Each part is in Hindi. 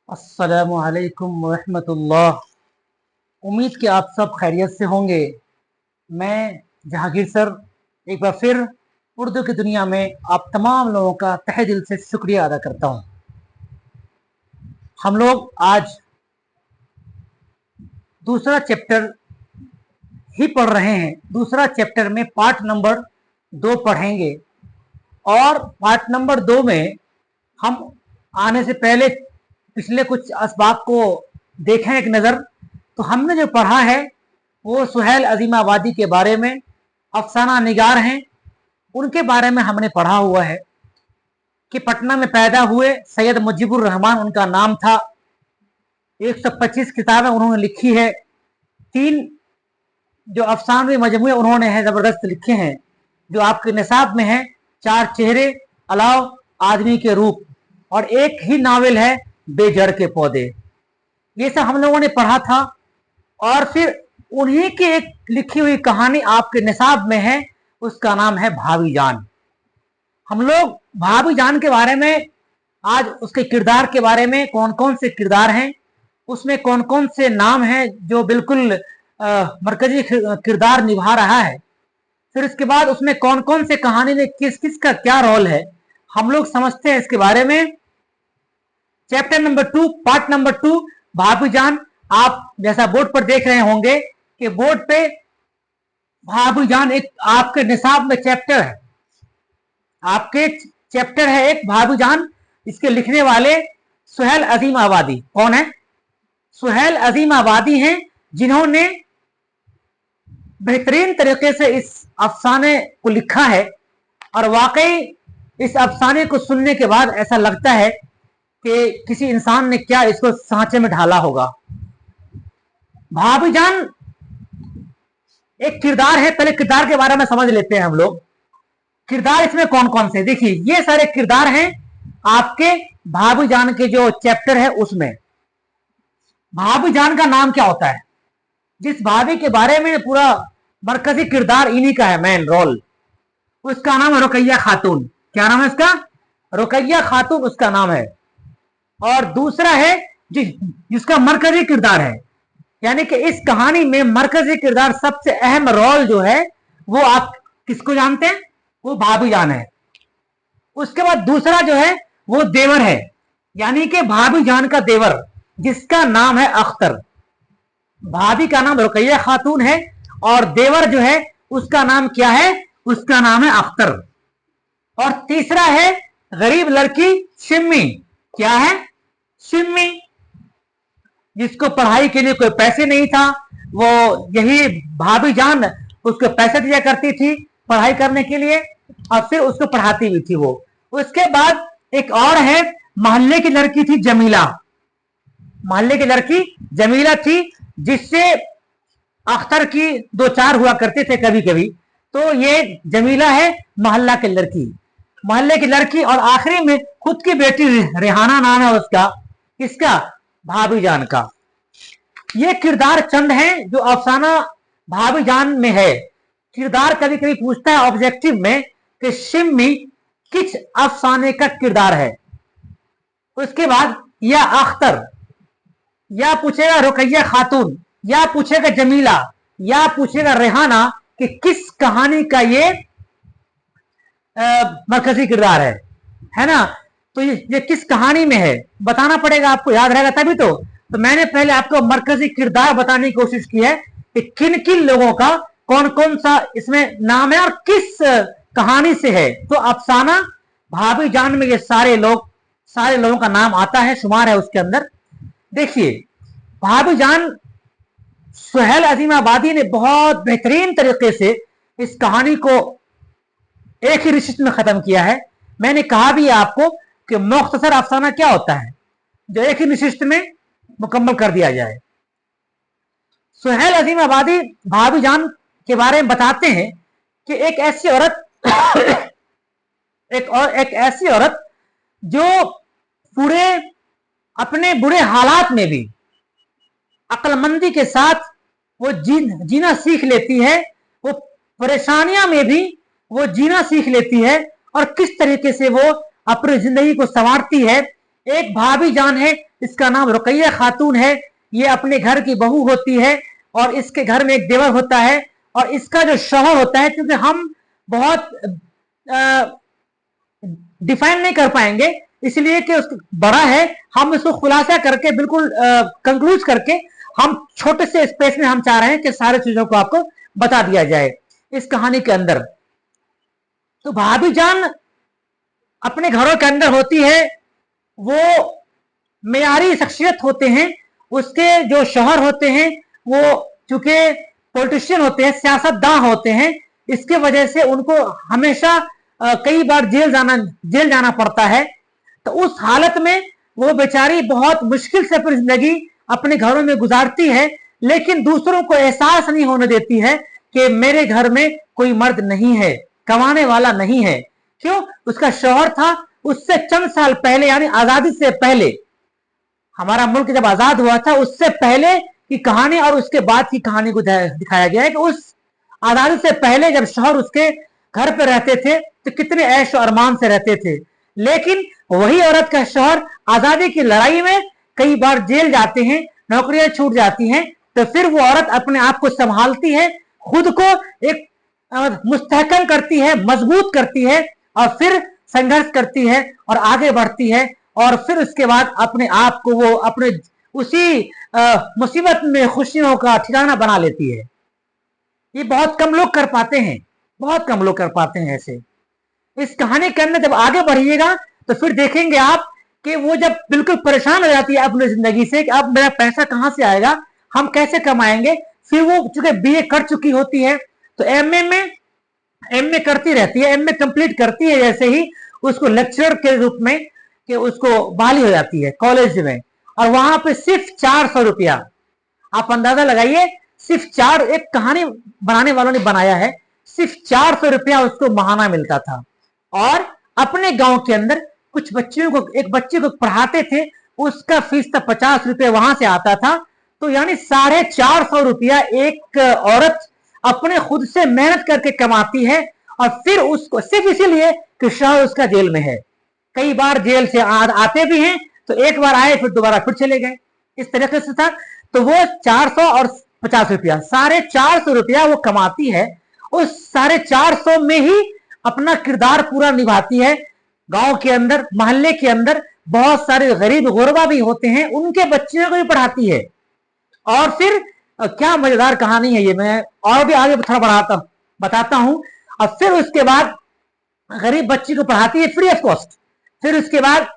अस्सलामु अलैकुम वरहमतुल्लाह। उम्मीद कि आप सब खैरियत से होंगे। मैं जहांगीर सर एक बार फिर उर्दू की दुनिया में आप तमाम लोगों का तहे दिल से शुक्रिया अदा करता हूं। हम लोग आज दूसरा चैप्टर ही पढ़ रहे हैं। दूसरा चैप्टर में पार्ट नंबर 2 पढ़ेंगे और पार्ट नंबर 2 में हम आने से पहले पिछले कुछ असबाब को देखें एक नज़र। तो हमने जो पढ़ा है वो सुहेल अजीमाबादी के बारे में, अफसाना निगार हैं, उनके बारे में हमने पढ़ा हुआ है कि पटना में पैदा हुए, सैयद मुजीबुर रहमान उनका नाम था। 125 किताबें उन्होंने लिखी है। 3 जो अफसानवी मजमूए उन्होंने हैं ज़बरदस्त लिखे हैं जो आपके निसाब में है। 4 चेहरे, अलाव, आदमी के रूप और एक ही नावल है बेजड़ के पौधे। ये सब हम लोगों ने पढ़ा था और फिर उन्हीं की एक लिखी हुई कहानी आपके निसाब में है, उसका नाम है भाभी जान। हम लोग भाभी जान के बारे में आज उसके किरदार के बारे में, कौन कौन से किरदार हैं, उसमें कौन कौन से नाम हैं जो बिल्कुल मरकजी किरदार निभा रहा है, फिर इसके बाद उसमें कौन कौन से कहानी में किस किस का क्या रोल है, हम लोग समझते हैं इसके बारे में। चैप्टर नंबर 2 पार्ट नंबर 2 भाभी जान। आप जैसा बोर्ड पर देख रहे होंगे कि बोर्ड पे भाभी जान एक आपके निसाब में चैप्टर है, आपके चैप्टर है एक भाभी जान। इसके लिखने वाले सुहेल अजीम आबादी। कौन है? सुहेल अजीम आबादी हैं जिन्होंने बेहतरीन तरीके से इस अफसाने को लिखा है और वाकई इस अफसाने को सुनने के बाद ऐसा लगता है कि किसी इंसान ने क्या इसको सांचे में ढाला होगा। भाभी जान एक किरदार है। पहले किरदार के बारे में समझ लेते हैं हम लोग। किरदार इसमें कौन कौन से, देखिए ये सारे किरदार हैं आपके भाभी जान के जो चैप्टर है उसमें। भाभी जान का नाम क्या होता है? जिस भाभी के बारे में पूरा मरकजी किरदार इन्हीं का है, मेन रोल, उसका नाम है रुकैया खातून। क्या नाम है इसका? रुकैया खातून उसका नाम है। और दूसरा है जिसका मरकजी किरदार है, यानी कि इस कहानी में मरकजी किरदार सबसे अहम रोल जो है वो आप किसको जानते हैं? वो भाभी जान है। उसके बाद दूसरा जो है वो देवर है, यानी कि भाभी जान का देवर जिसका नाम है अख्तर। भाभी का नाम रुकैया खातून है और देवर जो है उसका नाम क्या है? उसका नाम है अख्तर। और तीसरा है गरीब लड़की शिम्मी। क्या है? शिम्मी, जिसको पढ़ाई के लिए कोई पैसे नहीं था, वो यही भाभी जान उसको पैसे दिया करती थी पढ़ाई करने के लिए और फिर उसको पढ़ाती भी थी वो। उसके बाद एक और है, मोहल्ले की लड़की थी जमीला। मोहल्ले की लड़की जमीला थी जिससे अख्तर की 2-4 हुआ करते थे कभी कभी। तो ये जमीला है मोहल्ला की लड़की, मोहल्ले की लड़की। और आखिरी में खुद की बेटी रेहाना नाम है उसका। किसका? भाभी जान का। ये किरदार चंद हैं जो अफसाना भाभी जान में है। किरदार कभी कभी पूछता है ऑब्जेक्टिव में कि शिम्मी किस अफसाने का किरदार है। उसके बाद या अख्तर, या पूछेगा रुकैया खातून, या पूछेगा जमीला, या पूछेगा रेहाना कि किस कहानी का ये मरकजी किरदार है ना। तो ये किस कहानी में है बताना पड़ेगा आपको, याद रहेगा तभी तो मैंने पहले आपको मरकजी किरदार बताने की कोशिश की है कि किन किन लोगों का कौन कौन सा इसमें नाम है और किस कहानी से है। तो अफसाना भाभी जान में ये सारे लोगों का नाम आता है, शुमार है उसके अंदर। देखिए भाभी जान, सुहेल अजीम आबादी ने बहुत बेहतरीन तरीके से इस कहानी को एक ही रिश्त में खत्म किया है। मैंने कहा भी है आपको कि मुख्तसर अफसाना क्या होता है जो एक ही निशिस्त में मुकम्मल कर दिया जाए। सुहेल अजीम आबादी भाभी जान के बारे में बताते हैं कि एक ऐसी औरत एक ऐसी औरत जो पूरे अपने बुरे हालात में भी अक्लमंदी के साथ वो जीना सीख लेती है, वो परेशानियां में भी वो जीना सीख लेती है और किस तरीके से वो अपनी जिंदगी को संवारती है। एक भाभी जान है इसका नाम रुकैया खातून है। ये अपने घर की बहू होती है और इसके घर में एक देवर होता है और इसका जो शौहर होता है, क्योंकि हम बहुत डिफाइन नहीं कर पाएंगे इसलिए कि उसका बड़ा है, हम इसको खुलासा करके बिल्कुल कंक्लूड करके हम छोटे से स्पेस में हम चाह रहे हैं कि सारी चीजों को आपको बता दिया जाए इस कहानी के अंदर। तो भाभी जान अपने घरों के अंदर होती है, वो मेयारी शख्सियत होते हैं, उसके जो शौहर होते हैं वो चूंकि पॉलिटिशियन होते हैं, सियासतदान होते हैं, इसके वजह से उनको हमेशा कई बार जेल जाना पड़ता है। तो उस हालत में वो बेचारी बहुत मुश्किल से अपनी जिंदगी अपने घरों में गुजारती है, लेकिन दूसरों को एहसास नहीं होने देती है कि मेरे घर में कोई मर्द नहीं है, कमाने वाला नहीं है। क्यों? उसका शौहर था, उससे चंद साल पहले यानी आजादी से पहले, हमारा मुल्क जब आजाद हुआ था उससे पहले की कहानी और उसके बाद की कहानी को दिखाया गया है कि उस आजादी से पहले जब शौहर उसके घर पे रहते थे तो कितने ऐश और अरमान से रहते थे। लेकिन वही औरत का शौहर आजादी की लड़ाई में कई बार जेल जाते हैं, नौकरियां छूट जाती हैं, तो फिर वो औरत अपने आप को संभालती है, खुद को एक मुस्तहकम करती है, मजबूत करती है और फिर संघर्ष करती है और आगे बढ़ती है और फिर उसके बाद अपने आप को वो अपने उसी मुसीबत में खुशियों का ठिकाना बना लेती है। ये बहुत कम लोग कर पाते हैं, बहुत कम लोग कर पाते हैं ऐसे। इस कहानी के अंदर जब आगे बढ़िएगा तो फिर देखेंगे आप कि वो जब बिल्कुल परेशान हो जाती है अपनी जिंदगी से कि अब मेरा पैसा कहां से आएगा, हम कैसे कमाएंगे। फिर वो चूंकि बीए कर चुकी होती है तो एमए करती रहती है, एमए कंप्लीट करती है, जैसे ही उसको लेक्चरर के रूप में कि उसको बहाली हो जाती है कॉलेज में, और वहां पे सिर्फ 400 रुपया, आप अंदाजा लगाइए, सिर्फ एक कहानी बनाने वालों ने बनाया है, सिर्फ 400 रुपया उसको महाना मिलता था। और अपने गांव के अंदर कुछ बच्चियों को, एक बच्चे को पढ़ाते थे, उसका फीस था 50 रुपये वहां से आता था। तो यानी 450 रुपया एक औरत अपने खुद से मेहनत करके कमाती है और फिर उसको सिर्फ इसीलिए कि शौहर उसका जेल में है। कई बार जेल से आते भी हैं तो एक बार आए फिर दोबारा फिर चले गए, इस तरीके से था। तो वो 400 और 50 रुपया, 450 रुपया वो कमाती है, उस 450 में ही अपना किरदार पूरा निभाती है। गांव के अंदर, मोहल्ले के अंदर बहुत सारे गरीब गुरबा भी होते हैं, उनके बच्चियों को भी पढ़ाती है। और फिर क्या मजेदार कहानी है ये, मैं और भी आगे थोड़ा बताता हूं। और फिर उसके बाद गरीब बच्ची को पढ़ाती है फ्री ऑफ कॉस्ट। फिर उसके बाद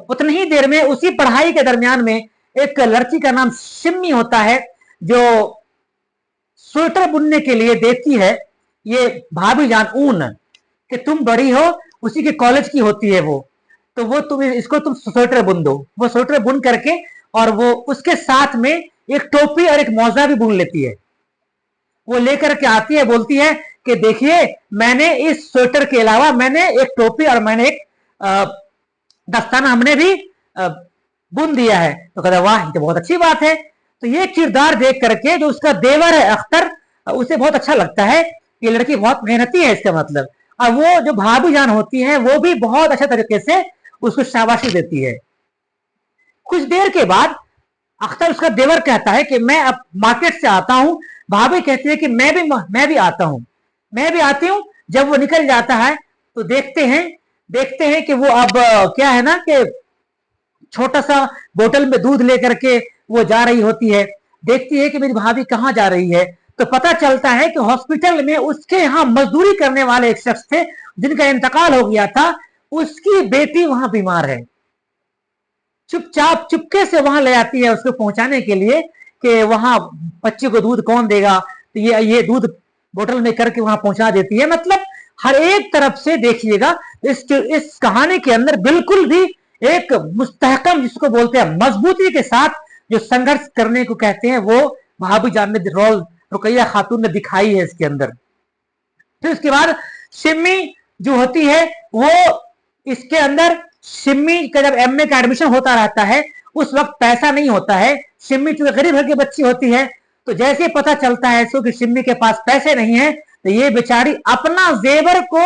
उतनी ही देर में उसी पढ़ाई के दरमियान में एक लड़की का नाम शिम्मी होता है जो स्वेटर बुनने के लिए देती है ये भाभी जान ऊन कि तुम बड़ी हो, उसी के कॉलेज की होती है वो, तो वो तुम स्वेटर बुन दो। वो स्वेटर बुन करके और वो उसके साथ में एक टोपी और एक मौजा भी बुन लेती है। वो लेकर के आती है, बोलती है कि देखिए मैंने इस स्वेटर के अलावा मैंने एक टोपी और मैंने एक दस्ताना हमने भी बुन दिया है। तो कहता वाह ये तो बहुत अच्छी बात है। तो ये किरदार देख करके जो उसका देवर है अख्तर, उसे बहुत अच्छा लगता है, ये लड़की बहुत मेहनती है इसका मतलब। और वो जो भाभी जान होती है वो भी बहुत अच्छे तरीके से उसको शाबाशी देती है। कुछ देर के बाद अख्तर उसका देवर कहता है कि मैं अब मार्केट से आता हूं। भाभी कहती है कि मैं भी आता हूं, मैं भी आती हूं। जब वो निकल जाता है तो देखते हैं कि वो अब क्या है ना कि छोटा सा बोतल में दूध लेकर के वो जा रही होती है। देखती है कि मेरी भाभी कहाँ जा रही है, तो पता चलता है कि हॉस्पिटल में उसके यहाँ मजदूरी करने वाले एक शख्स थे जिनका इंतकाल हो गया था, उसकी बेटी वहां बीमार है। चुपचाप चुपके से वहां ले आती है उसको पहुंचाने के लिए कि वहां बच्चे को दूध कौन देगा, तो ये दूध बोतल में करके वहां पहुंचा देती है। मतलब हर एक तरफ से देखिएगा इस कहानी के अंदर बिल्कुल भी एक मुस्तहकम, जिसको बोलते हैं मजबूती के साथ जो संघर्ष करने को कहते हैं, वो भाभी जान ने रोल रुकैया खातून ने दिखाई है इसके अंदर। फिर उसके बाद शिम्मी जो होती है वो इसके अंदर, शिम्मी का जब एमए का एडमिशन होता रहता है उस वक्त पैसा नहीं होता है। शिम्मी चूंकि गरीब घर की बच्ची होती है तो जैसे पता चलता है इसको कि शिम्मी के पास पैसे नहीं है तो ये बेचारी अपना जेवर को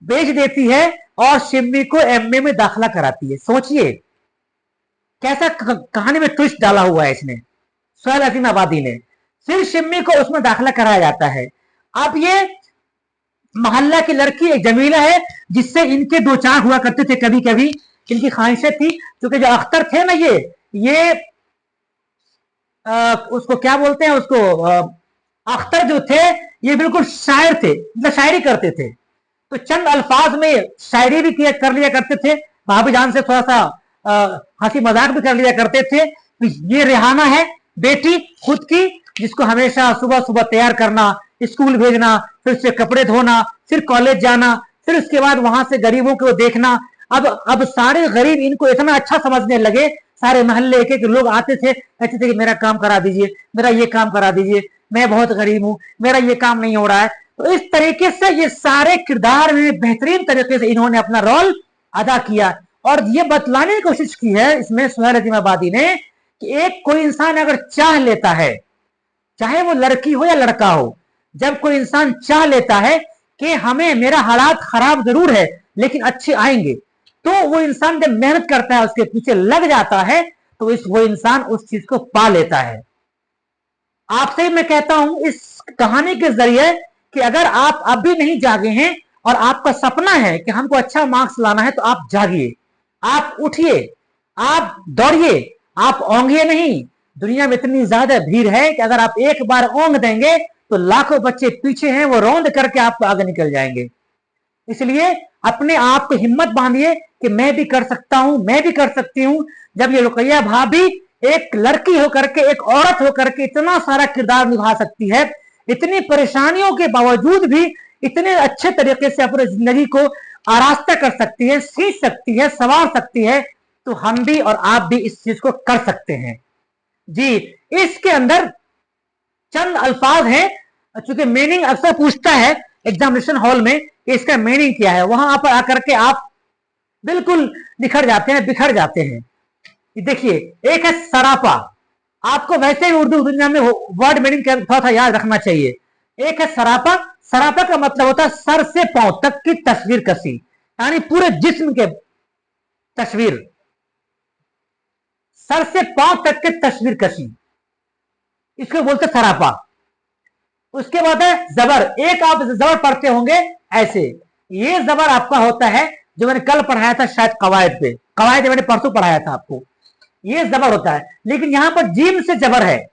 बेच देती है और शिम्मी को एमए में दाखिला कराती है। सोचिए कैसा कहानी में ट्विस्ट डाला हुआ है इसने सुहेल अजीम आबादी ने। फिर शिम्मी को उसमें दाखिला कराया जाता है। अब ये मोहल्ला की लड़की एक जमीला है जिससे इनके दो चार हुआ करते थे, कभी कभी इनकी ख्वाहिशें थी, क्योंकि जो अख्तर थे ना ये उसको क्या बोलते हैं, उसको अख्तर जो थे ये बिल्कुल शायर थे, मतलब शायरी करते थे। तो चंद अल्फाज में शायरी भी कर लिया करते थे, भाभी जान से थोड़ा सा हंसी मजाक भी कर लिया करते थे। तो ये रेहाना है बेटी खुद की, जिसको हमेशा सुबह सुबह तैयार करना, स्कूल भेजना, फिर उससे कपड़े धोना, फिर कॉलेज जाना, फिर उसके बाद वहां से गरीबों को देखना। अब सारे गरीब इनको इतना अच्छा समझने लगे, सारे मोहल्ले के लोग आते थे, कहते थे कि मेरा काम करा दीजिए, मेरा ये काम करा दीजिए, मैं बहुत गरीब हूं, मेरा ये काम नहीं हो रहा है। तो इस तरीके से ये सारे किरदार में बेहतरीन तरीके से इन्होंने अपना रोल अदा किया और ये बतलाने की कोशिश की है इसमें सुहेल अजीम आबादी ने कि एक कोई इंसान अगर चाह लेता है, चाहे वो लड़की हो या लड़का हो, जब कोई इंसान चाह लेता है कि हमें मेरा हालात खराब जरूर है लेकिन अच्छे आएंगे, तो वो इंसान जब मेहनत करता है, उसके पीछे लग जाता है, तो वो इंसान उस चीज को पा लेता है। आपसे मैं कहता हूं इस कहानी के जरिए कि अगर आप अभी नहीं जागे हैं और आपका सपना है कि हमको अच्छा मार्क्स लाना है, तो आप जागिए, आप उठिए, आप दौड़िए, आप ओंगिए नहीं। दुनिया में इतनी ज्यादा भीड़ है कि अगर आप एक बार ओंग देंगे तो लाखों बच्चे पीछे हैं, वो रौंद करके आपको आगे निकल जाएंगे। इसलिए अपने आप को हिम्मत बांधिए कि मैं भी कर सकता हूं, मैं भी कर सकती हूं। जब ये रुकैया भाभी एक लड़की होकर के, एक औरत होकर के इतना सारा किरदार निभा सकती है, इतनी परेशानियों के बावजूद भी इतने अच्छे तरीके से अपनी जिंदगी को आरास्ता कर सकती है, सींच सकती है, संवार सकती है, तो हम भी और आप भी इस चीज को कर सकते हैं। जी, इसके अंदर चंद अल्फाज हैं, चूंकि मीनिंग अक्सर पूछता है एग्जामिनेशन हॉल में कि इसका मीनिंग क्या है, वहां पर आकर के आप बिल्कुल निखर जाते हैं, बिखर जाते हैं। देखिए, एक है सरापा, आपको वैसे ही उर्दू दुनिया में वर्ड मीनिंग थोड़ा सा याद रखना चाहिए। एक है सरापा, सरापा का मतलब होता है सर से पांव तक की तस्वीर कसी, यानी पूरे जिस्म के तस्वीर, सर से पांव तक के तस्वीर कसी, इसको बोलते सरापा। उसके बाद है जबर, एक आप जबर पढ़ते होंगे ऐसे, ये जबर आपका होता है जो मैंने कल पढ़ाया था शायद कवायद पे, कवायद मैंने परसों पढ़ाया था आपको, ये जबर होता है। लेकिन यहां पर जीम से जबर है,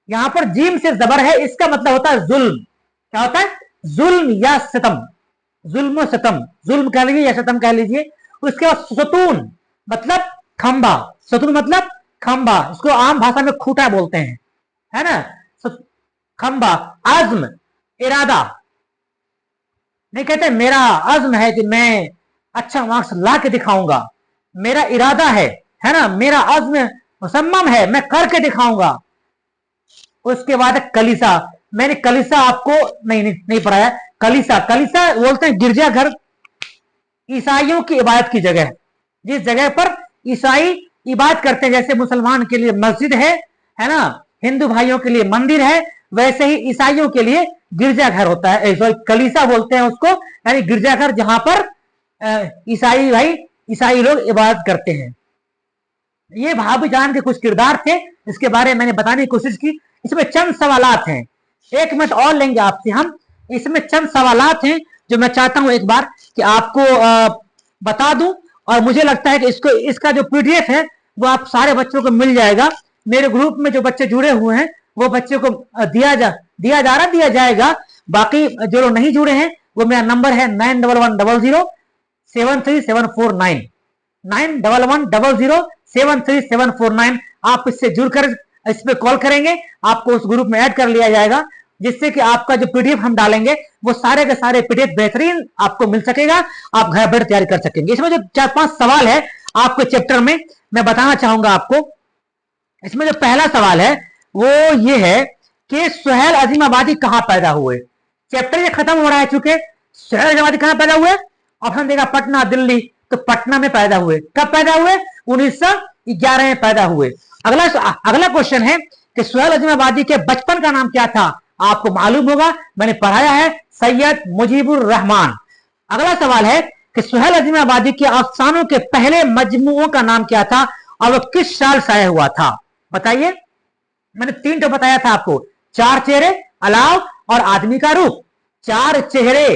यहां पर जीम से जबर है, इसका मतलब होता है जुल्म। क्या होता है? जुल्म या सितम, जुल्म सितम, जुल्म कह लीजिए या सितम कह लीजिए। उसके बाद सतून मतलब खंबा, सतून मतलब खंबा, इसको आम भाषा में खूंटा बोलते हैं, है ना, खंबा। अज़्म इरादा, नहीं कहते मेरा अज़्म है कि मैं अच्छा मार्क्स ला के दिखाऊंगा, मेरा इरादा है ना, मेरा अज़्म मुसम्मम है, मैं करके दिखाऊंगा। उसके बाद कलीसा, मैंने कलीसा आपको नहीं पढ़ाया। कलीसा, कलीसा बोलते हैं गिरजाघर, ईसाइयों की इबादत की जगह, जिस जगह पर ईसाई इबादत करते हैं, जैसे मुसलमान के लिए मस्जिद है ना, हिंदू भाइयों के लिए मंदिर है, वैसे ही ईसाइयों के लिए गिरजाघर होता है, कलीसा बोलते हैं उसको, यानी गिरजाघर जहां पर ईसाई लोग इबादत करते हैं। ये भाभी जान के कुछ किरदार थे, इसके बारे में मैंने बताने की कोशिश की। इसमें चंद सवालात हैं, 1 मिनट और लेंगे आपसे हम। इसमें चंद सवालात हैं जो मैं चाहता हूं एक बार कि आपको बता दूं, और मुझे लगता है कि इसका जो पीडीएफ है वो आप सारे बच्चों को मिल जाएगा। मेरे ग्रुप में जो बच्चे जुड़े हुए हैं वो बच्चे को दिया जाएगा। बाकी जो लोग नहीं जुड़े हैं, वो मेरा नंबर है 9110073749, 9110073749। आप इससे जुड़कर इस पे कॉल करेंगे, आपको उस ग्रुप में ऐड कर लिया जाएगा, जिससे कि आपका जो पीडीएफ हम डालेंगे वो सारे के सारे पीडीएफ बेहतरीन आपको मिल सकेगा, आप घर बैठ तैयारी कर सकेंगे। इसमें जो 4-5 सवाल है आपके चैप्टर में, मैं बताना चाहूंगा आपको। इसमें जो पहला सवाल है वो ये है कि सुहेल अजीम आबादी कहां पैदा हुए। चैप्टर ये खत्म हो रहा है, चूंकि सुहेल अजीम आबादी कहां पैदा हुए, ऑप्शन देगा पटना, दिल्ली, तो पटना में पैदा हुए। कब पैदा हुए? 1911 में पैदा हुए। अगला क्वेश्चन है कि सुहेल अजीम आबादी के बचपन का नाम क्या था। आपको मालूम होगा, मैंने पढ़ाया है, सैयद मुजीबुर रहमान। अगला सवाल है कि सुहेल अजीम आबादी के अफसानों के पहले मजमुओं का नाम क्या था और वो किस साल शाया हुआ था? बताइए। मैंने 3 तो बताया था आपको, 4 चेहरे, अलाव और आदमी का रूप। 4 चेहरे,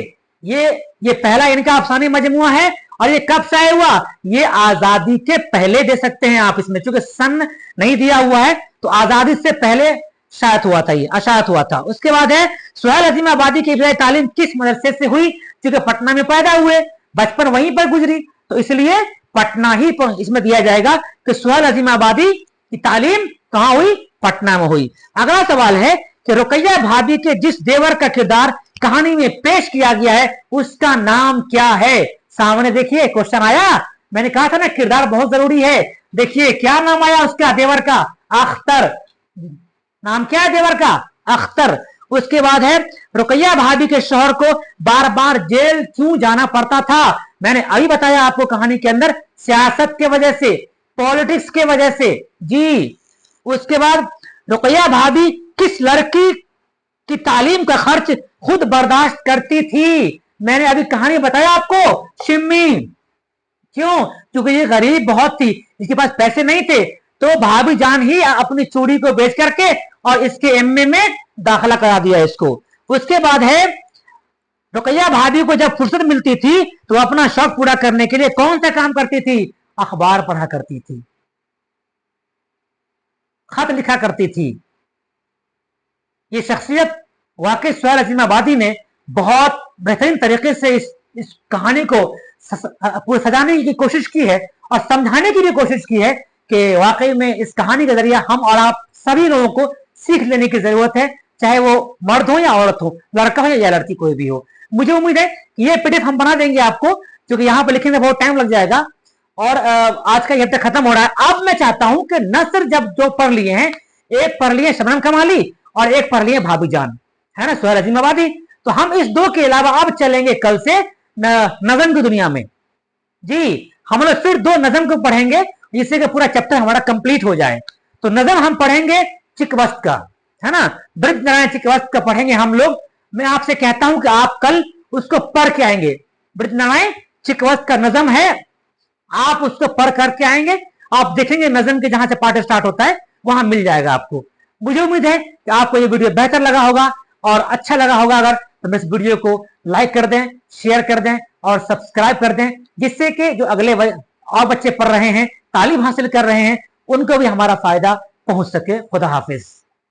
ये पहला इनका अफसानी मजमुआ है। और ये कब शाया हुआ? ये आजादी के पहले दे सकते हैं आप इसमें, क्योंकि सन नहीं दिया हुआ है, तो आजादी से पहले शायद हुआ था, ये अशायत हुआ था। उसके बाद है सुहेल अजीम आबादी की इब्तदाई तालीम किस मदरसे से हुई? क्योंकि पटना में पैदा हुए, बचपन वहीं पर गुजरी, तो इसलिए पटना ही इसमें दिया जाएगा कि सुहेल अजीम आबादी की तालीम कहां हुई? पटना में हुई। अगला सवाल है कि रुकैया भाभी के जिस देवर का किरदार कहानी में पेश किया गया है उसका नाम क्या है? सामने देखिए क्वेश्चन आया, मैंने कहा था ना किरदार बहुत जरूरी है। देखिए क्या नाम आया उसका, देवर का? अख्तर। नाम क्या है देवर का? अख्तर। उसके बाद है रुकैया भाभी के शौहर को बार बार जेल क्यों जाना पड़ता था? मैंने अभी बताया आपको कहानी के अंदर, सियासत के वजह से, पॉलिटिक्स के वजह से जी। उसके बाद रुकैया भाभी किस लड़की की तालीम का खर्च खुद बर्दाश्त करती थी? मैंने अभी कहानी बताया आपको, शिम्मी। क्यों? क्योंकि ये गरीब बहुत थी, इसके पास पैसे नहीं थे, तो भाभी जान ही अपनी चूड़ी को बेच करके और इसके एमए में दाखिला करा दिया इसको। उसके बाद है रुकैया भाभी को जब फुर्सत मिलती थी तो अपना शौक पूरा करने के लिए कौन सा काम करती थी? अखबार पढ़ा करती थी, खत लिखा करती थी। ये शख्सियत वाकई सुहेल अजीम आबादी ने बहुत बेहतरीन तरीके से इस कहानी को सजाने की कोशिश की है और समझाने की भी कोशिश की है कि वाकई में इस कहानी के जरिए हम और आप सभी लोगों को सीख लेने की जरूरत है, चाहे वो मर्द हो या औरत हो, लड़का हो या लड़की कोई भी हो। मुझे उम्मीद है कि ये पीडीएफ हम बना देंगे आपको, क्योंकि यहाँ पर लिखने में बहुत टाइम लग जाएगा और आज का ये खत्म हो रहा है। अब मैं चाहता हूं कि नसर जब जो पढ़ लिए हैं, एक पढ़ लिए शबनम कमाली और एक पढ़ लिए भाभी जान, है ना, सुहेल अजीम आबादी, तो हम इस 2 के अलावा अब चलेंगे कल से नज़म की दुनिया में जी। हम लोग फिर 2 नज़म को पढ़ेंगे जिससे कि पूरा चैप्टर हमारा कंप्लीट हो जाए। तो नज़म हम पढ़ेंगे चिकवस्त का, है ना, बृजनारायण चिकवस्त का पढ़ेंगे हम लोग। मैं आपसे कहता हूं कि आप कल उसको पढ़ के आएंगे। बृजनारायण चिकवस्त का नज़म है, आप उसको पढ़ करके आएंगे, आप देखेंगे नज़म के जहां से पार्ट स्टार्ट होता है वहां मिल जाएगा आपको। मुझे उम्मीद है कि आपको ये वीडियो बेहतर लगा होगा और अच्छा लगा होगा। अगर तो इस वीडियो को लाइक कर दें, शेयर कर दें और सब्सक्राइब कर दें, जिससे कि जो अगले और बच्चे पढ़ रहे हैं, तालीम हासिल कर रहे हैं, उनको भी हमारा फायदा पहुंच सके। खुदा हाफिज।